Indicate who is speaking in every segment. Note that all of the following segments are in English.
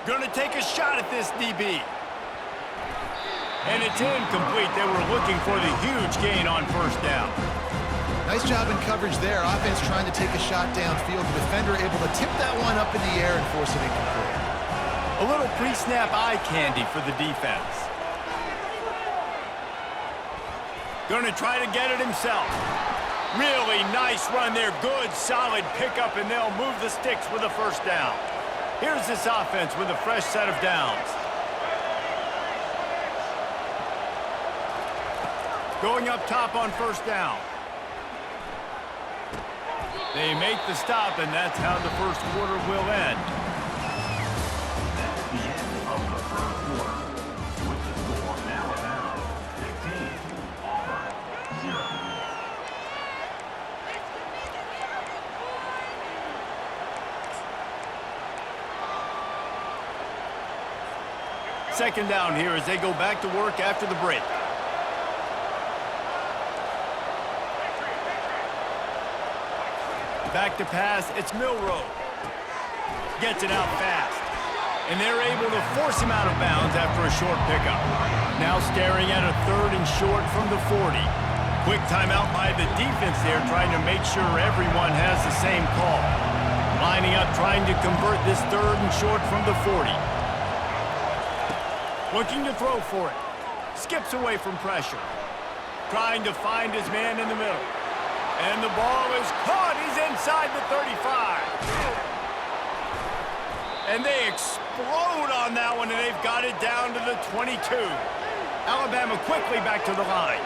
Speaker 1: Gonna take a shot at this, DB. And it's incomplete. They were looking for the huge gain on first down.
Speaker 2: Nice job in coverage there. Offense trying to take a shot downfield. The defender able to tip that one up in the air and force it incomplete.
Speaker 1: A little pre-snap eye candy for the defense. Gonna try to get it himself. Really nice run there. Good, solid pickup, and they'll move the sticks with a first down. Here's this offense with a fresh set of downs. Going up top on first down. They make the stop, and that's how the first quarter will end.
Speaker 3: That's the end of the first quarter. With the score Alabama 15, Auburn 0.
Speaker 1: Second down here as they go back to work after the break. Back to pass, it's Milroe. Gets it out fast. And they're able to force him out of bounds after a short pickup. Now staring at a third and short from the 40. Quick timeout by the defense there, trying to make sure everyone has the same call. Lining up, trying to convert this third and short from the 40. Looking to throw for it. Skips away from pressure. Trying to find his man in the middle. And the ball is caught. He's inside the 35. And they explode on that one, and they've got it down to the 22. Alabama quickly back to the line.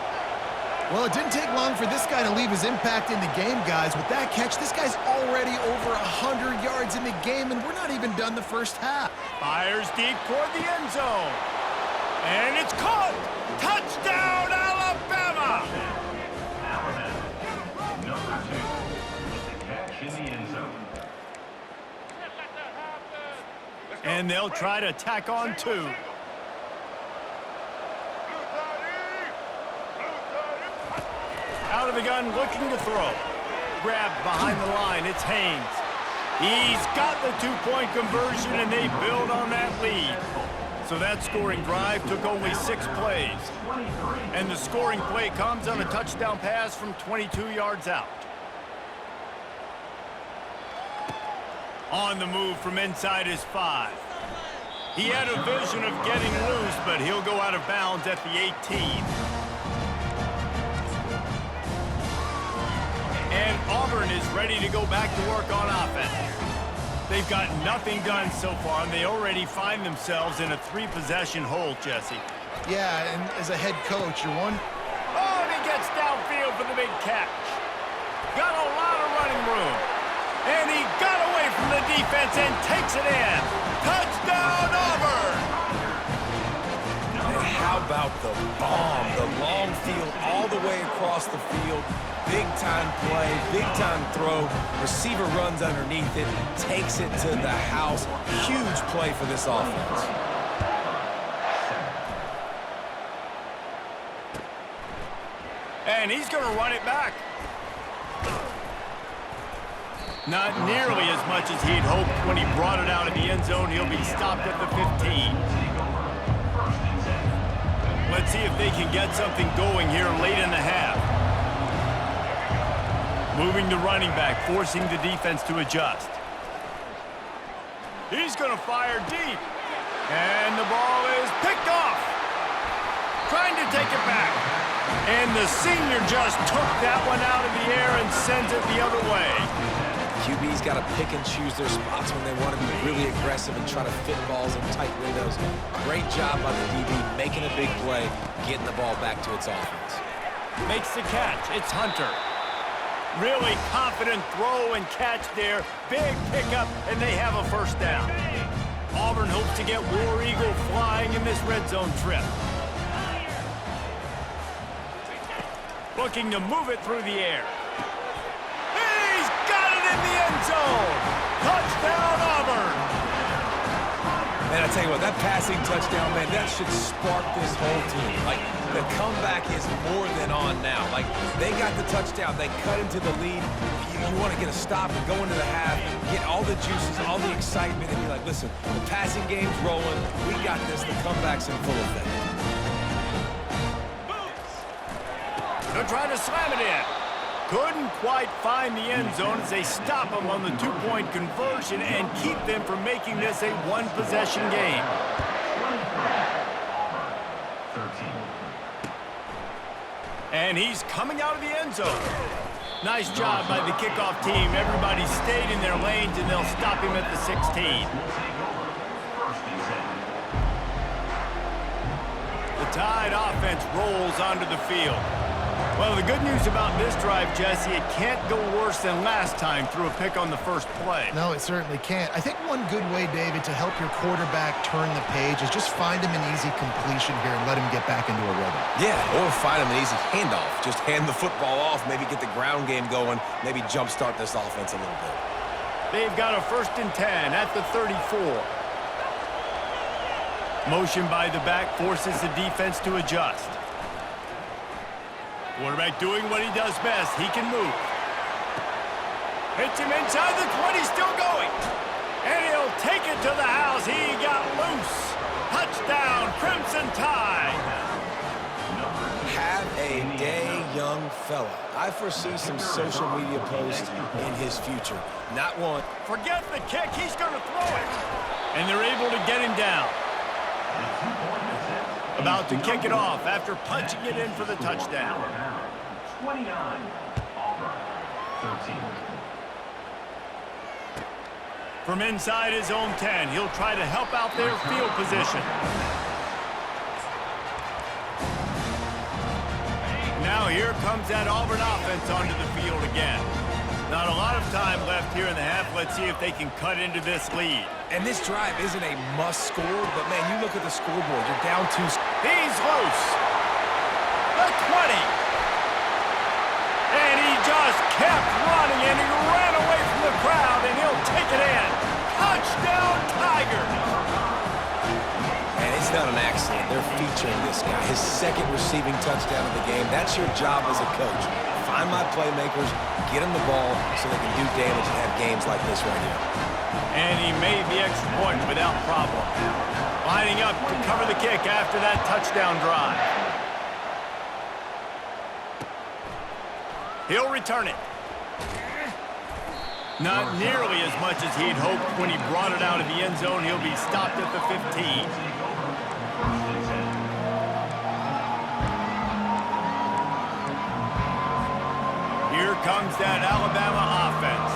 Speaker 2: Well, it didn't take long for this guy to leave his impact in the game, guys. With that catch, this guy's already over 100 yards in the game, and we're not even done the first half.
Speaker 1: Fires deep toward the end zone. And it's caught! Touchdown, Alabama!
Speaker 3: Alabama, number 2, with the catch in the end zone.
Speaker 1: And they'll try to tack on 2. Out of the gun, looking to throw. Grabbed behind the line, it's Haynes. He's got the 2-point conversion, and they build on that lead. So that scoring drive took only 6 plays. And the scoring play comes on a touchdown pass from 22 yards out. On the move from inside his 5. He had a vision of getting loose, but he'll go out of bounds at the 18. And Auburn is ready to go back to work on offense. They've got nothing done so far, and they already find themselves in a 3-possession hole, Jesse.
Speaker 2: Yeah, and as a head coach, you're one.
Speaker 1: Oh, and he gets downfield for the big catch. Got a lot of running room. And he got away from the defense and takes it in. Touchdown, Auburn!
Speaker 4: And how about the bomb? The long field all the way across the field. Big-time play, big-time throw. Receiver runs underneath it, takes it to the house. Huge play for this offense.
Speaker 1: And he's going to run it back. Not nearly as much as he'd hoped when he brought it out of the end zone. He'll be stopped at the 15. Let's see if they can get something going here late in the half. Moving the running back, forcing the defense to adjust. He's going to fire deep. And the ball is picked off. Trying to take it back. And the senior just took that one out of the air and sends it the other way.
Speaker 4: QB's got to pick and choose their spots when they want to be really aggressive and try to fit balls in tight windows. Great job by the DB making a big play, getting the ball back to its offense.
Speaker 1: Makes the catch. It's Hunter. Really confident throw and catch there. Big pickup, and they have a first down. Auburn hopes to get War Eagle flying in this red zone trip. Looking to move it through the air. He's got it in the end zone. Touchdown, Auburn.
Speaker 4: Man, I tell you what, that passing touchdown, man, that should spark this whole team. Like, the comeback is more than on now. Like, they got the touchdown. They cut into the lead. You You want to get a stop and go into the half, get all the juices, all the excitement, and be like, listen, the passing game's rolling. We got this. The comeback's in full effect.
Speaker 1: They're trying to slam it in. Couldn't quite find the end zone as they stop them on the two-point conversion and keep them from making this a one-possession game.
Speaker 3: 13.
Speaker 1: And he's coming out of the end zone. Nice job by the kickoff team. Everybody stayed in their lanes, and they'll stop him at the 16. The Tide offense rolls onto the field. Well, the good news about this drive, Jesse, it can't go worse than last time through a pick on the first play.
Speaker 2: No, it certainly can't. I think one good way, David, to help your quarterback turn the page is just find him an easy completion here and let him get back into a rhythm.
Speaker 4: Yeah, or find him an easy handoff. Just hand the football off, maybe get the ground game going, maybe jumpstart this offense a little bit.
Speaker 1: They've got a 1st and 10 at the 34. Motion by the back forces the defense to adjust. Quarterback doing what he does best. He can move. Hits him inside the 20, still going. And he'll take it to the house. He got loose. Touchdown, Crimson Tide.
Speaker 4: Have a day, young fella. I foresee some social media posts in his future. Not one.
Speaker 1: Forget the kick. He's going to throw it. And they're able to get him down. About to kick it off after punching it in for the touchdown.
Speaker 3: 29. Auburn. 13.
Speaker 1: From inside his own 10, he'll try to help out their field position. Now here comes that Auburn offense onto the field again. Not a lot of time left here in the half. Let's see if they can cut into this lead.
Speaker 4: And this drive isn't a must score, but man, you look at the scoreboard. You're down 2.
Speaker 1: He's loose. The 20. And he just kept running, and he ran away from the crowd, and he'll take it in. Touchdown, Tigers.
Speaker 4: And it's not an accident. They're featuring this guy. His 2nd receiving touchdown of the game. That's your job as a coach. Find my playmakers, get them the ball so they can do damage and have games like this right here.
Speaker 1: And he made the extra point without problem. Lining up to cover the kick after that touchdown drive. He'll return it. Not nearly as much as he'd hoped when he brought it out of the end zone. He'll be stopped at the 15. Here comes that Alabama offense.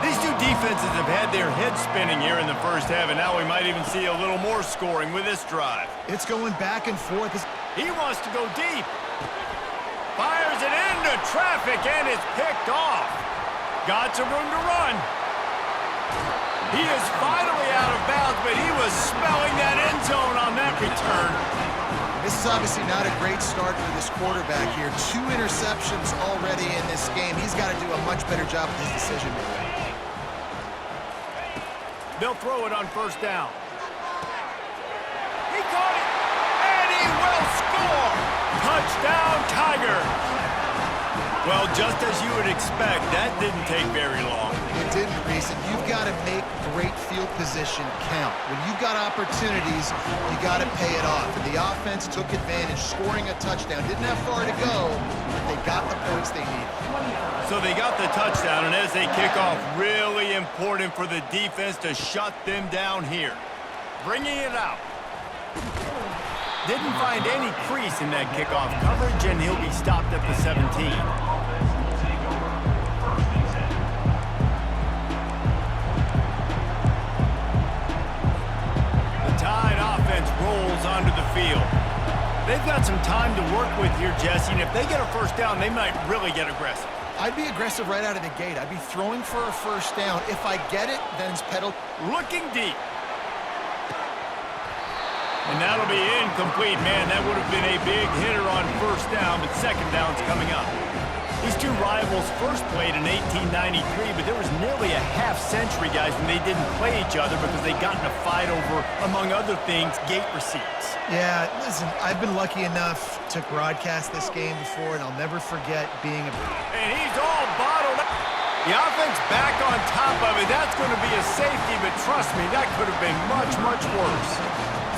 Speaker 1: These two defenses have had their heads spinning here in the first half, and now we might even see a little more scoring with this drive.
Speaker 2: It's going back and forth.
Speaker 1: He wants to go deep. Fires it into traffic, and it's picked off. Got some room to run. He is finally out of bounds, but he was smelling that end zone on that return.
Speaker 2: This is obviously not a great start for this quarterback here. 2 interceptions already in this game. He's got to do a much better job with his decision-making.
Speaker 1: They'll throw it on 1st down. He caught it, and he will score! Touchdown, Tigers! Well, just as you would expect, that didn't take very long.
Speaker 2: It didn't, Reese. You've got to make great field position count. When you've got opportunities, you got to pay it off. And the offense took advantage, scoring a touchdown. Didn't have far to go, but they got the points they needed.
Speaker 1: So they got the touchdown, and as they kick off, really important for the defense to shut them down here. Bringing it out. Didn't find any crease in that kickoff coverage, and he'll be stopped at the 17. The Tide offense rolls onto the field. They've got some time to work with here, Jesse, and if they get a 1st down, they might really get aggressive.
Speaker 2: I'd be aggressive right out of the gate. I'd be throwing for a 1st down. If I get it, then it's pedal.
Speaker 1: Looking deep. And that'll be incomplete. Man, that would have been a big hitter on 1st down, but 2nd down's coming up. These two rivals first played in 1893, but there was nearly a half-century, guys, when they didn't play each other because they got in a fight over, among other things, gate receipts.
Speaker 2: Yeah, listen, I've been lucky enough to broadcast this game before, and I'll never forget being a...
Speaker 1: And he's all bottled up. The offense back on top of it. That's going to be a safety, but trust me, that could have been much, much worse.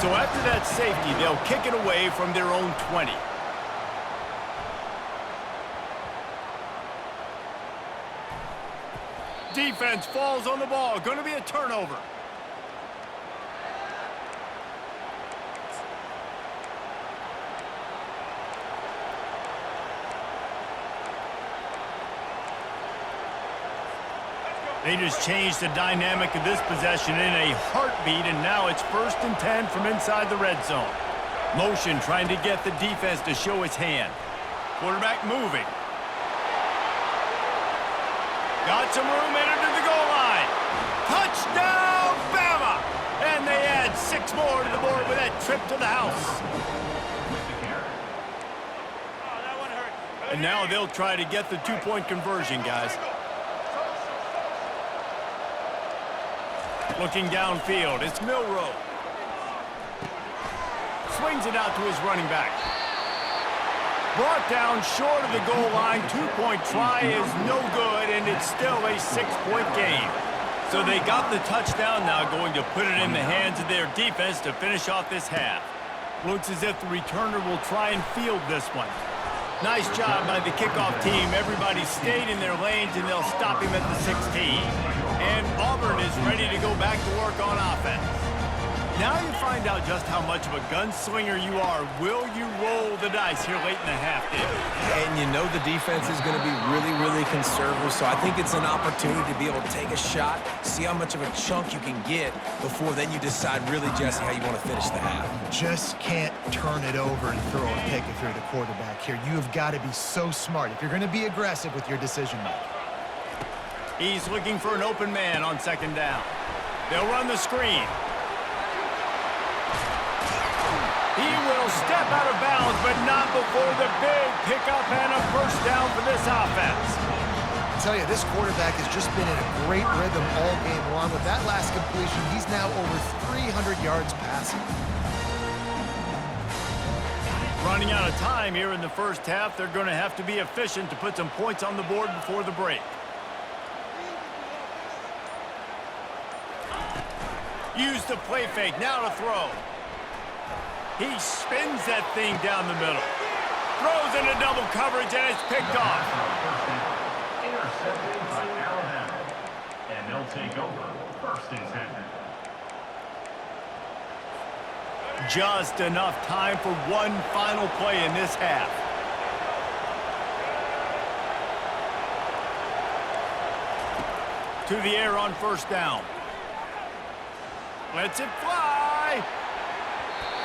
Speaker 1: So after that safety, they'll kick it away from their own 20. Defense falls on the ball. Going to be a turnover. They just changed the dynamic of this possession in a heartbeat, and now it's 1st and 10 from inside the red zone. Motion trying to get the defense to show its hand. Quarterback moving. Got some room, entered to the goal line. Touchdown, Bama! And they add 6 more to the board with that trip to the house. And now they'll try to get the 2-point conversion, guys. Looking downfield, it's Milroe. Swings it out to his running back. Brought down short of the goal line. 2-point try is no good, and it's still a 6-point game. So they got the touchdown, now going to put it in the hands of their defense to finish off this half. Looks as if the returner will try and field this one. Nice job by the kickoff team. Everybody stayed in their lanes, and they'll stop him at the 16. And Auburn is ready to go back to work on offense. Now you find out just how much of a gunslinger you are. Will you roll the dice here late in the half, David?
Speaker 4: And you know the defense is going to be really, really conservative, so I think it's an opportunity to be able to take a shot, see how much of a chunk you can get before then you decide really, Jesse, how you want to finish the half.
Speaker 2: Just can't turn it over and throw a pick if you're the quarterback here. You have got to be so smart if you're going to be aggressive with your decision-making.
Speaker 1: He's looking for an open man on 2nd down. They'll run the screen. He will step out of bounds, but not before the big pickup and a 1st down for this offense.
Speaker 2: I tell you, this quarterback has just been in a great rhythm all game long. With that last completion, he's now over 300 yards passing.
Speaker 1: Running out of time here in the 1st half, they're going to have to be efficient to put some points on the board before the break. Use the play fake, now to throw. He spins that thing down the middle. Throws into double coverage, and it's picked off.
Speaker 3: Intercepted by Alabama. And they'll take over 1st and 10.
Speaker 1: Just enough time for one final play in this half. To the air on 1st down. Lets it fly.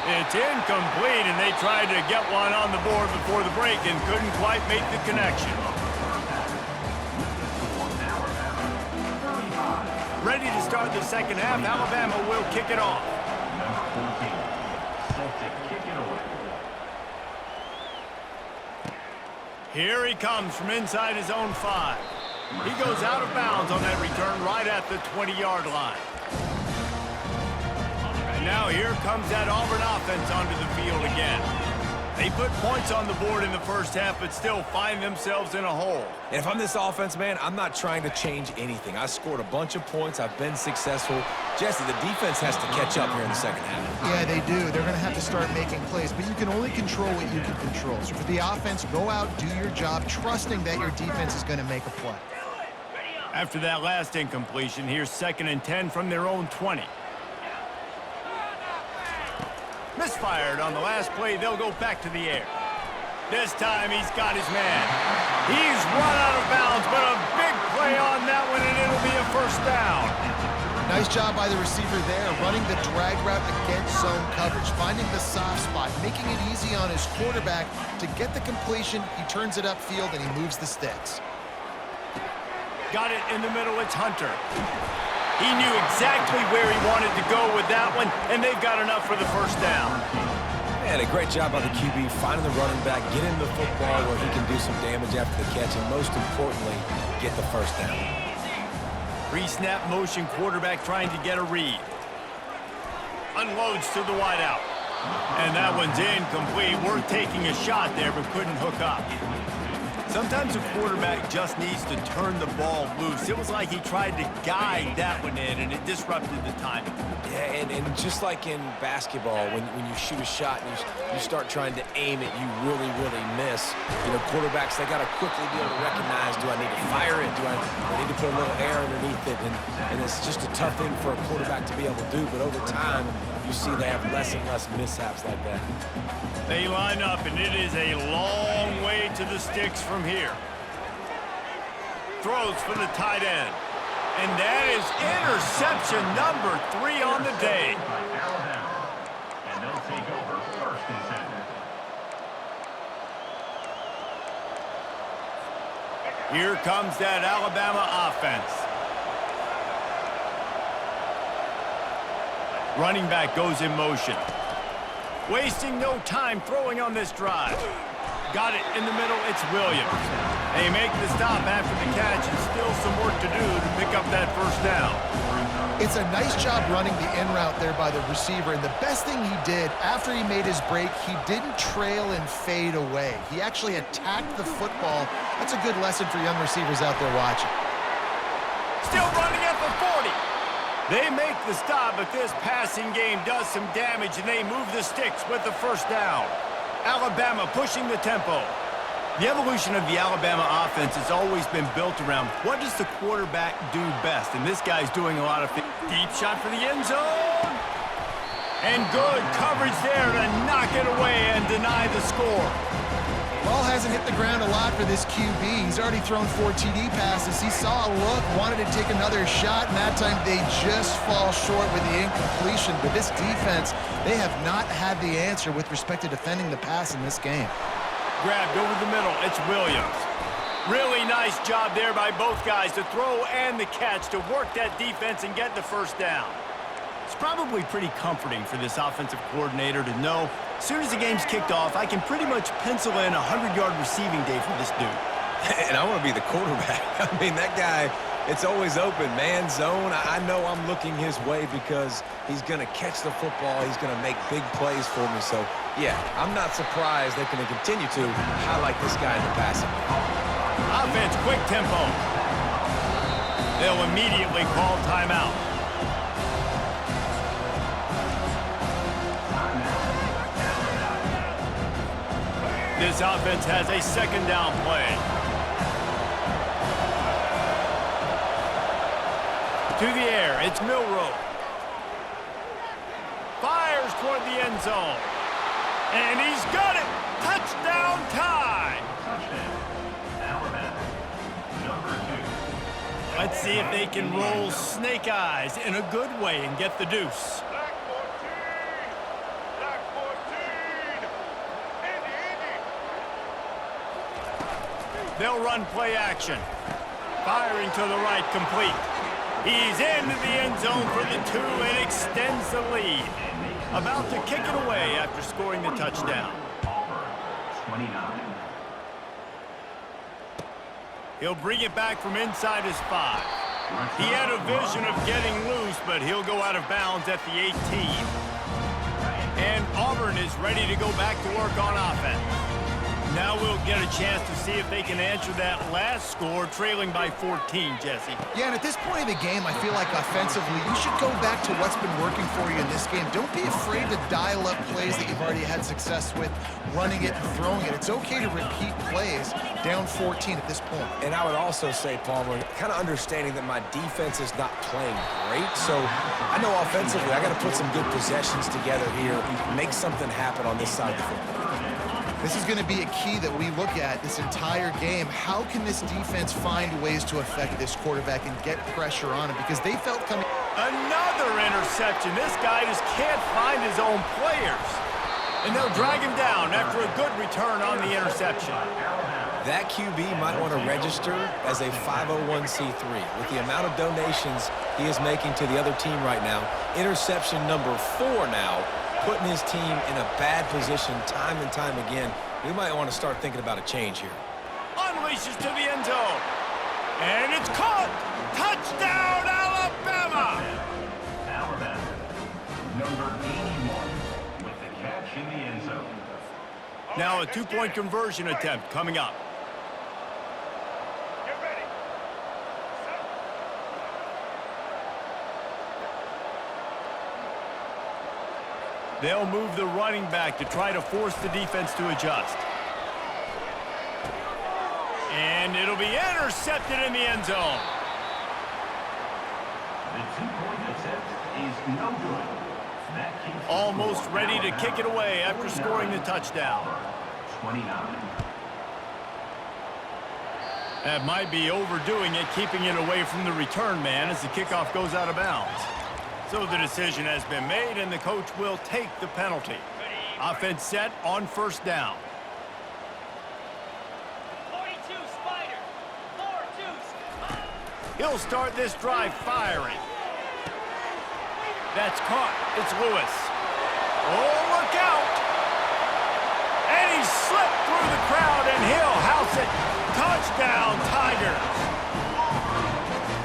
Speaker 1: It's incomplete, and they tried to get one on the board before the break and couldn't quite make the connection. Ready to start the 2nd half. Alabama will kick it off.
Speaker 3: Number 14, set to kick it away.
Speaker 1: Here he comes from inside his own 5. He goes out of bounds on that return right at the 20-yard line. And now here comes that Auburn offense onto the field again. They put points on the board in the 1st half, but still find themselves in a hole.
Speaker 4: And if I'm this offense, man, I'm not trying to change anything. I scored a bunch of points. I've been successful. Jesse, the defense has to catch up here in the 2nd half.
Speaker 2: Yeah, they do. They're going to have to start making plays, but you can only control what you can control. So for the offense, go out, do your job, trusting that your defense is going to make a play.
Speaker 1: After that last incompletion, here's 2nd and 10 from their own 20. Misfired on the last play. They'll go back to the air. This time he's got his man. He's run out of bounds, but a big play on that one, and it'll be a 1st down.
Speaker 2: Nice job by the receiver there, running the drag route against zone coverage, finding the soft spot, making it easy on his quarterback to get the completion. He turns it upfield, and he moves the sticks.
Speaker 1: Got it in the middle. It's Hunter. He knew exactly where he wanted to go with that one, and they've got enough for the 1st down.
Speaker 4: Man, a great job by the QB, finding the running back, getting the football where he can do some damage after the catch, and most importantly, get the 1st down.
Speaker 1: Pre-snap motion, quarterback trying to get a read. Unloads to the wideout. And that one's incomplete. Worth taking a shot there, but couldn't hook up. Sometimes a quarterback just needs to turn the ball loose. It was like he tried to guide that one in, and it disrupted the timing.
Speaker 4: Yeah, and just like in basketball, when you shoot a shot and you start trying to aim it, you really, really miss. You know, quarterbacks, they got to quickly be able to recognize, do I need to fire it? Do I need to put a little air underneath it? And it's just a tough thing for a quarterback to be able to do, but over time, you see they have less and less mishaps like that.
Speaker 1: They line up, and it is a long way to the sticks from here. Throws for the tight end. And that is interception number 3 on the day.
Speaker 3: Alabama. And they'll take over first and 10.
Speaker 1: Here comes that Alabama offense. Running back goes in motion. Wasting no time throwing on this drive. Got it in the middle, it's Williams. They make the stop after the catch and still some work to do to pick up that first down.
Speaker 2: It's a nice job running the in route there by the receiver, and the best thing he did after he made his break, he didn't trail and fade away. He actually attacked the football. That's a good lesson for young receivers out there watching.
Speaker 1: Still running at the 40. They make the stop, but this passing game does some damage, and they move the sticks with the first down. Alabama pushing the tempo. The evolution of the Alabama offense has always been built around what does the quarterback do best, and this guy's doing a lot of things. Deep shot for the end zone. And good coverage there to knock it away and deny the score.
Speaker 2: Ball hasn't hit the ground a lot for this QB. He's already thrown 4 TD passes. He saw a look, wanted to take another shot, and that time they just fall short with the incompletion. But this defense, they have not had the answer with respect to defending the pass in this game.
Speaker 1: Grabbed over the middle, it's Williams. Really nice job there by both guys to throw and the catch to work that defense and get the first down. It's probably pretty comforting for this offensive coordinator to know as soon as the game's kicked off, I can pretty much pencil in a 100-yard receiving day for this dude.
Speaker 4: And I want to be the quarterback. I mean, that guy, it's always open, man, zone. I know I'm looking his way because he's going to catch the football. He's going to make big plays for me. So, yeah, I'm not surprised they're going to continue to highlight this guy in the passing.
Speaker 1: Offense, quick tempo. They'll immediately call timeout. This offense has a second down play. To the air, it's Milroe. Fires toward the end zone. And he's got it. Touchdown time.
Speaker 3: Touchdown. Alabama. Number 2.
Speaker 1: Let's see if they can roll snake eyes in a good way and get the deuce.
Speaker 5: Black 14! Black 14! Indy!
Speaker 1: They'll run play action. Firing to the right, complete. He's into the end zone for the 2 and extends the lead. About to kick it away after scoring the touchdown.
Speaker 3: Auburn, 29.
Speaker 1: He'll bring it back from inside his 5. He had a vision of getting loose, but he'll go out of bounds at the 18. And Auburn is ready to go back to work on offense. Now we'll get a chance to see if they can answer that last score, trailing by 14, Jesse.
Speaker 2: Yeah, and at this point in the game, I feel like offensively, you should go back to what's been working for you in this game. Don't be afraid to dial up plays that you've already had success with, running it and throwing it. It's okay to repeat plays down 14 at this point.
Speaker 4: And I would also say, Palmer, kind of understanding that my defense is not playing great. So I know offensively, I got to put some good possessions together here, make something happen on this side of the football.
Speaker 2: This is going to be a key that we look at this entire game. How can this defense find ways to affect this quarterback and get pressure on him? Because they felt coming...
Speaker 1: Another interception. This guy just can't find his own players. And they'll drag him down after a good return on the interception.
Speaker 4: That QB might want to register as a 501c3. With the amount of donations he is making to the other team right now, interception number 4 now, putting his team in a bad position time and time again. We might want to start thinking about a change here.
Speaker 1: Unleashes to the end zone. And it's caught. Touchdown, Alabama.
Speaker 3: Alabama. Number 81 with the catch in the end zone.
Speaker 1: Now a 2-point conversion attempt coming up. They'll move the running back to try to force the defense to adjust. And it'll be intercepted in the end zone.
Speaker 3: The two-point attempt is no good. That keeps the
Speaker 1: Almost
Speaker 3: score
Speaker 1: ready
Speaker 3: now
Speaker 1: to
Speaker 3: at
Speaker 1: kick it away after scoring the touchdown.
Speaker 3: 29.
Speaker 1: That might be overdoing it, keeping it away from the return man as the kickoff goes out of bounds. So the decision has been made, and the coach will take the penalty. Offense set on first down.
Speaker 5: 42 Spider. 4-2.
Speaker 1: He'll start this drive firing. That's caught. It's Lewis. Oh, look out! And he slipped through the crowd, and he'll house it. Touchdown, Tigers!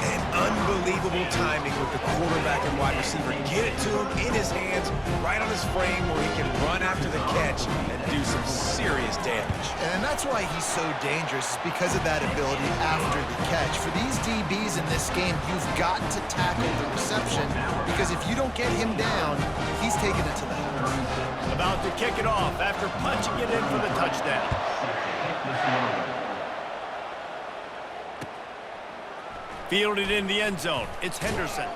Speaker 4: And unbelievable timing with the quarterback and wide receiver. Get it to him in his hands, right on his frame where he can run after the catch and do some serious damage.
Speaker 2: And that's why he's so dangerous, because of that ability after the catch. For these DBs in this game, you've got to tackle the reception, because if you don't get him down, he's taking it to the house.
Speaker 1: About to kick it off after punching it in for the touchdown. Fielded in the end zone. It's Henderson.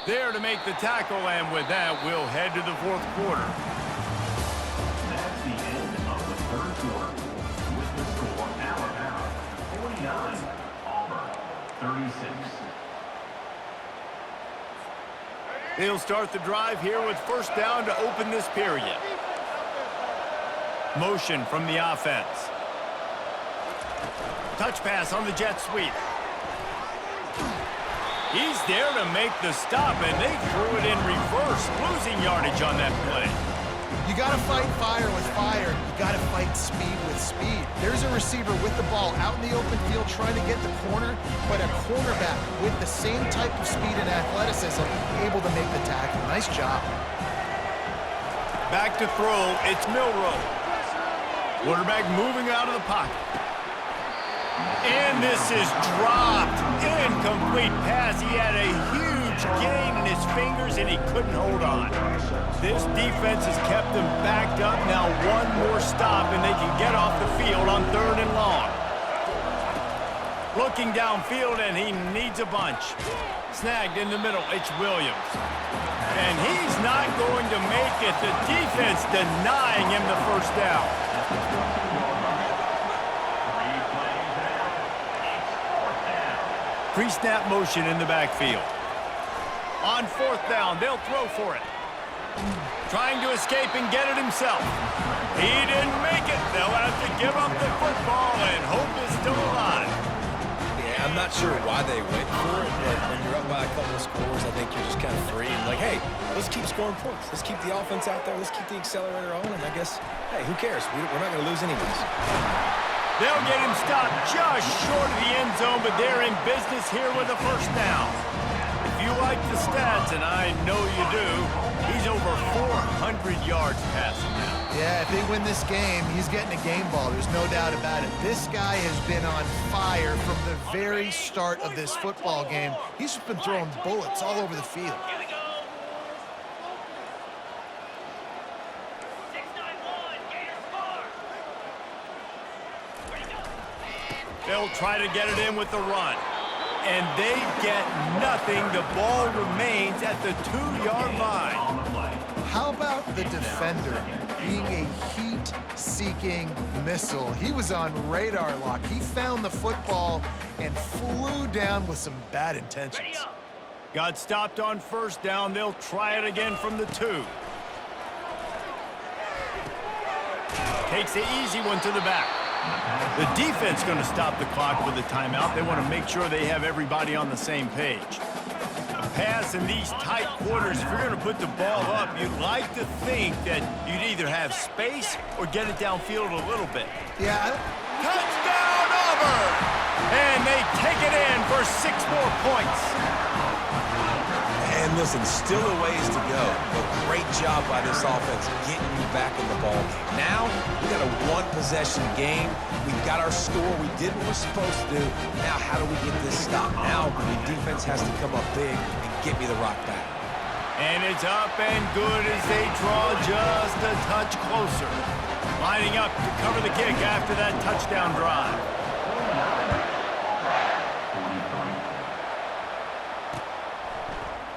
Speaker 1: There to make the tackle, and with that, we'll head to the fourth quarter.
Speaker 3: That's the end of the third quarter. With the score, Alabama 49, Auburn 36.
Speaker 1: They'll start the drive here with first down to open this period. Motion from the offense. Touch pass on the jet sweep. He's there to make the stop, and they threw it in reverse, losing yardage on that play.
Speaker 2: You got to fight fire with fire. You got to fight speed with speed. There's a receiver with the ball out in the open field trying to get the corner, but a cornerback with the same type of speed and athleticism able to make the tackle. Nice job.
Speaker 1: Back to throw, it's Milroe. Quarterback moving out of the pocket. And this is dropped. Incomplete pass. He had a huge gain in his fingers, and he couldn't hold on. This defense has kept them backed up. Now one more stop, and they can get off the field on 3rd and long. Looking downfield, and he needs a bunch. Snagged in the middle. It's Williams. And he's not going to make it. The defense denying him the first down. Pre-snap motion in the backfield. On 4th down, they'll throw for it. Trying to escape and get it himself. He didn't make it. They'll have to give up the football, and hope is still alive.
Speaker 4: Yeah, I'm not sure why they went for it, but when you're up by a couple of scores, I think you're just kind of free and like, hey, let's keep scoring points. Let's keep the offense out there. Let's keep the accelerator on, and I guess, hey, who cares? We're not going to lose anyways.
Speaker 1: They'll get him stopped just short of the end zone, but they're in business here with a first down. If you like the stats, and I know you do, he's over 400 yards passing now.
Speaker 2: Yeah, if they win this game, he's getting a game ball. There's no doubt about it. This guy has been on fire from the very start of this football game. He's just been throwing bullets all over the field.
Speaker 5: Here we go. 6-9-1. Gators score. Where'd he go?
Speaker 1: They'll try to get it in with the run. And they get nothing. The ball remains at the 2-yard line.
Speaker 2: How about the defender being a heat-seeking missile? He was on radar lock. He found the football and flew down with some bad intentions.
Speaker 1: Got stopped on first down. They'll try it again from the 2. Takes the easy one to the back. The defense going to stop the clock with a timeout. They want to make sure they have everybody on the same page. A pass in these tight quarters, if you're going to put the ball up, you'd like to think that you'd either have space or get it downfield a little bit.
Speaker 2: Yeah,
Speaker 1: Touchdown, Auburn! And they take it in for 6 more points.
Speaker 4: And listen, still a ways to go, but great job by this offense getting you back in the ball game. Now, we got a one-possession game. We've got our score. We did what we're supposed to do. Now, how do we get this stop? Now, the defense has to come up big and get me the rock back.
Speaker 1: And it's up and good as they draw just a touch closer. Lining up to cover the kick after that touchdown drive.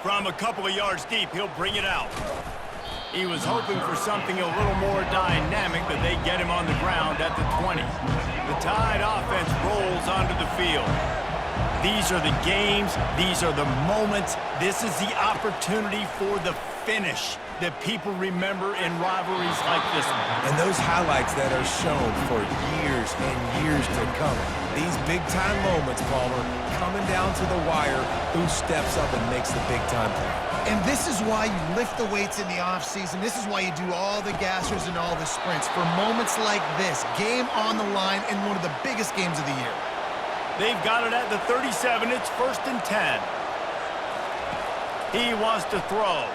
Speaker 1: From a couple of yards deep, he'll bring it out. He was hoping for something a little more dynamic, but they get him on the ground at the 20. The Tide offense rolls onto the field. These are the games. These are the moments. This is the opportunity for the finish that people remember in rivalries like this one.
Speaker 4: And those highlights that are shown for years and years to come. These big-time moments, Palmer, coming down to the wire, who steps up and makes the big-time play.
Speaker 2: And this is why you lift the weights in the offseason. This is why you do all the gassers and all the sprints. For moments like this, game on the line in one of the biggest games of the year.
Speaker 1: They've got it at the 37. It's 1st and 10. He wants to throw.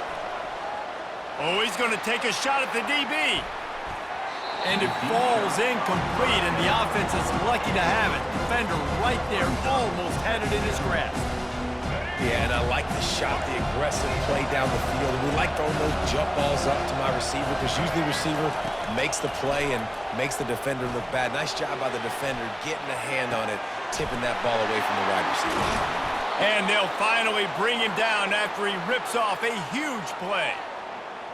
Speaker 1: Oh, he's going to take a shot at the DB. And it falls incomplete, and the offense is lucky to have it. Defender right there almost had it in his grasp.
Speaker 4: Yeah, and I like the shot, the aggressive play down the field. And we like throwing those jump balls up to my receiver because usually the receiver makes the play and makes the defender look bad. Nice job by the defender getting a hand on it, tipping that ball away from the wide receiver.
Speaker 1: And they'll finally bring him down after he rips off a huge play.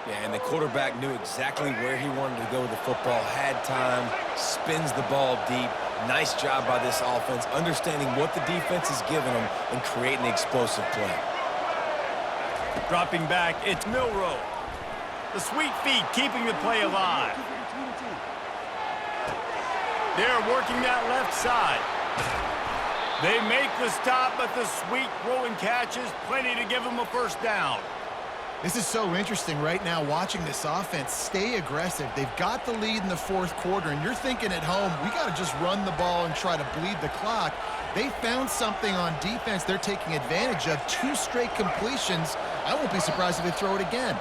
Speaker 4: Yeah, and the quarterback knew exactly where he wanted to go with the football, had time, spins the ball deep. Nice job by this offense, understanding what the defense is giving them and creating the explosive play.
Speaker 1: Dropping back, it's Milroe. The sweet feet keeping the play alive. They're working that left side. They make the stop, but the sweet throw and catch is plenty to give them a first down.
Speaker 2: This is so interesting right now watching this offense stay aggressive. They've got the lead in the fourth quarter, and you're thinking at home, we got to just run the ball and try to bleed the clock. They found something on defense they're taking advantage of. 2 straight completions. I won't be surprised if they throw it again.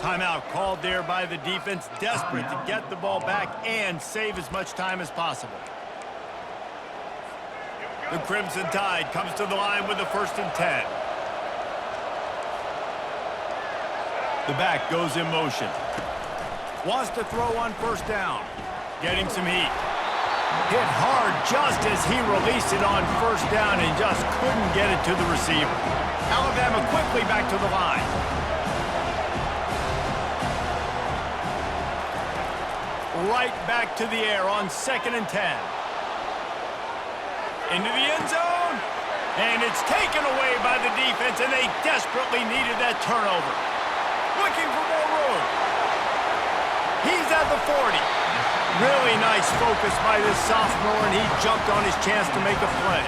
Speaker 1: Timeout called there by the defense, desperate to get the ball back and save as much time as possible. The Crimson Tide comes to the line with the 1st and 10. The back goes in motion. Wants to throw on 1st down. Getting some heat. Hit hard just as he released it on 1st down and just couldn't get it to the receiver. Alabama quickly back to the line. Right back to the air on 2nd and 10. Into the end zone. And it's taken away by the defense, and they desperately needed that turnover. Looking for more room. He's at the 40. Really nice focus by this sophomore, and he jumped on his chance to make a play.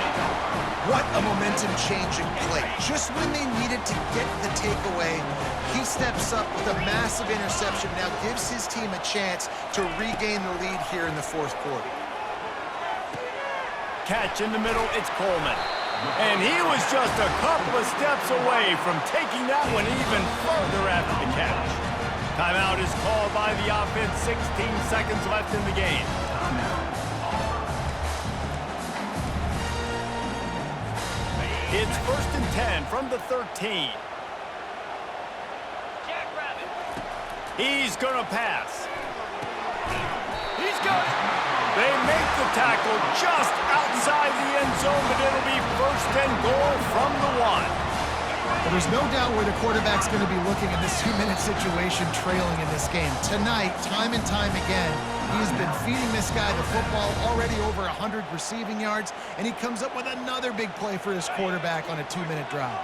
Speaker 2: What a momentum-changing play. Just when they needed to get the takeaway, he steps up with a massive interception, now gives his team a chance to regain the lead here in the fourth quarter.
Speaker 1: Catch in the middle, it's Coleman. And he was just a couple of steps away from taking that one even further after the catch. Timeout is called by the offense, 16 seconds left in the game. It's 1st and 10 from the 13.
Speaker 5: Jackrabbit.
Speaker 1: He's gonna pass. He's got it. They make the tackle just outside the end zone, but it'll be 1st and goal from the 1.
Speaker 2: Well, there's no doubt where the quarterback's going to be looking in this 2-minute situation trailing in this game. Tonight, time and time again, he's been feeding this guy the football, already over 100 receiving yards, and he comes up with another big play for his quarterback on a 2-minute drive.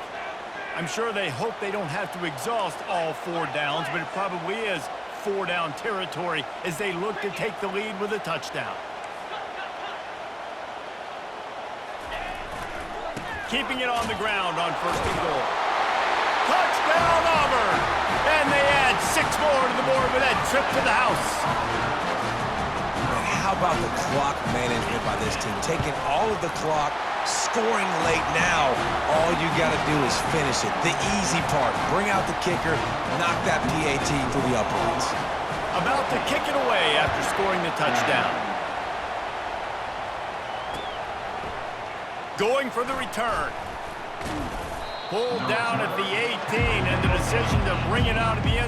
Speaker 1: I'm sure they hope they don't have to exhaust all 4 downs, but it probably is 4-down territory as they look to take the lead with a touchdown. Keeping it on the ground on 1st and goal. Touchdown, Auburn! And they add 6 more to the board with that trip to the house.
Speaker 4: And how about the clock management by this team? Taking all of the clock, scoring late now. All you got to do is finish it. The easy part. Bring out the kicker, knock that PAT through the uprights.
Speaker 1: About to kick it away after scoring the touchdown. Going for the return. Pulled down at the 18, and the decision to bring it out of the end zone.